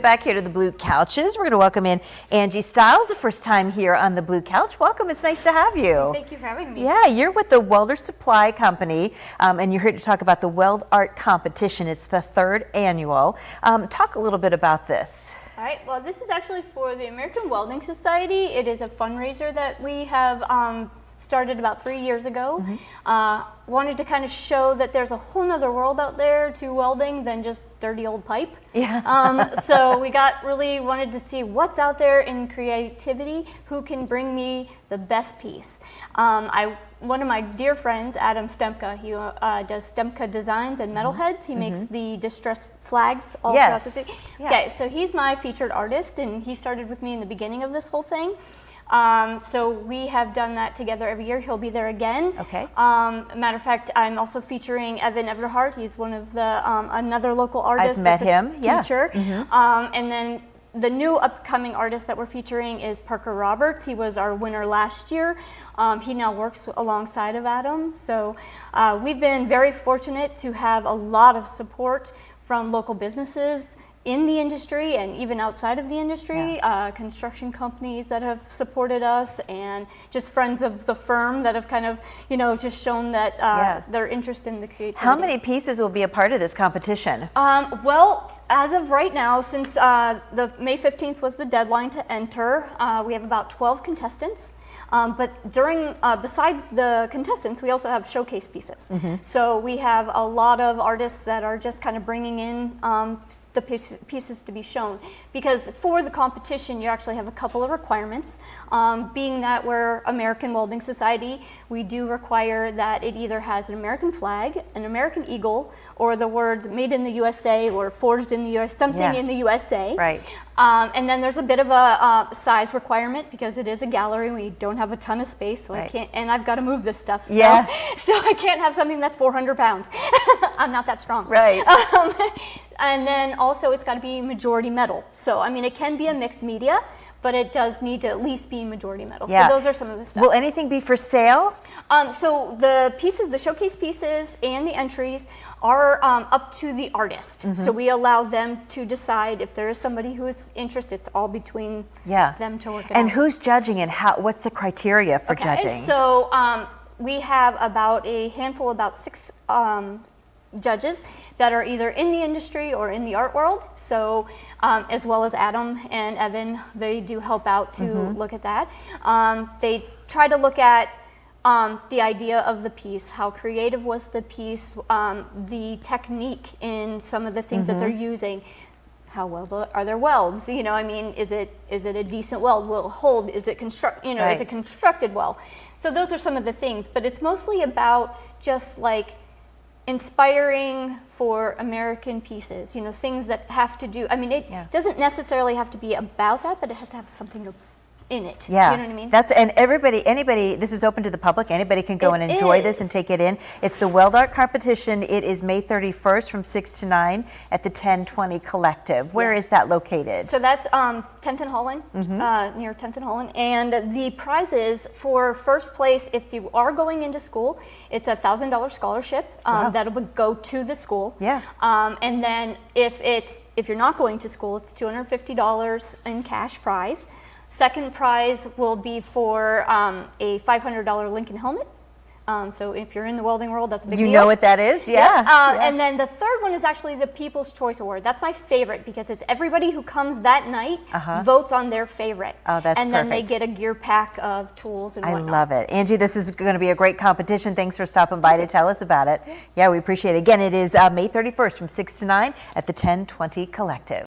Back here to the Blue Couches, we're going to welcome in Angie Stiles, the first time here on the Blue Couch. Welcome, it's nice to have you. Thank you for having me. Yeah, you're with the Welder Supply Company, and you're here to talk about the Weld Art Competition. It's the third annual. Talk a little bit about this. All right, well, this is actually for the American Welding Society. It is a fundraiser that we have started about 3 years ago. Wanted to kind of show that there's a whole nother world out there to welding than just dirty old pipe. Yeah. So we really wanted to see what's out there in creativity, who can bring me the best piece. One of my dear friends, Adam Stemka, he does Stemka Designs and Metalheads. He makes the distress flags all throughout the city. Yeah. Okay, so he's my featured artist, and he started with me in the beginning of this whole thing. So we have done that together every year. He'll be there again. Okay. Matter of fact, I'm also featuring Evan Everhart. He's one of the another local artist. I've met him. Teacher. Yeah. And then the new upcoming artist that we're featuring is Parker Roberts. He was our winner last year. He now works alongside of Adam. So we've been very fortunate to have a lot of support from local businesses in the industry and even outside of the industry, construction companies that have supported us, and just friends of the firm that have kind of, just shown that their interest in the creativity. How many pieces will be a part of this competition? Well, as of right now, since the May 15th was the deadline to enter, we have about 12 contestants. But besides the contestants, we also have showcase pieces. So we have a lot of artists that are just kind of bringing in the pieces to be shown, because for the competition you actually have a couple of requirements. Being that we're American Welding Society, we do require that it either has an American flag, an American eagle, or the words made in the USA or forged in the US, something in the USA. Right. And then there's a bit of a size requirement, because it is a gallery. We don't have a ton of space, so I can't, and I've got to move this stuff. So, so I can't have something that's 400 pounds. I'm not that strong. Right. And then also it's got to be majority metal. So, I mean, it can be a mixed media, but it does need to at least be majority metal. Yeah. So those are some of the stuff. Will anything be for sale? So the pieces, the showcase pieces and the entries are up to the artist. So we allow them to decide if there is somebody who is interested. It's all between them to work it out. And who's judging, and what's the criteria for judging? So we have about a handful, about 6 judges that are either in the industry or in the art world. So as well as Adam and Evan, they do help out to look at that. They try to look at the idea of the piece, how creative was the piece, the technique in some of the things that they're using. How well are their welds? I mean, is it a decent weld? Will it hold? Is it is it constructed well? So those are some of the things, but it's mostly about just like inspiring for American pieces, things that have to do, I mean, it doesn't necessarily have to be about that, but it has to have something in it. Yeah. You know what I mean? And anybody, this is open to the public. Anybody can go and enjoy this and take it in. It's the Weld Art Competition. It is May 31st from 6 to 9 at the 1020 Collective. Where is that located? So that's 10th and Holland, near 10th and Holland. And the prizes for first place, if you are going into school, it's a $1,000 scholarship that would go to the school. Yeah. And then if you're not going to school, it's $250 in cash prize. Second prize will be for a $500 Lincoln helmet. So if you're in the welding world, that's a big deal. You know what that is? Yeah. And then the third one is actually the People's Choice Award. That's my favorite, because it's everybody who comes that night votes on their favorite. Oh, that's And then they get a gear pack of tools and whatnot. I love it. Angie, this is going to be a great competition. Thanks for stopping by to tell us about it. Yeah, we appreciate it. Again, it is May 31st from 6 to 9 at the 1020 Collective.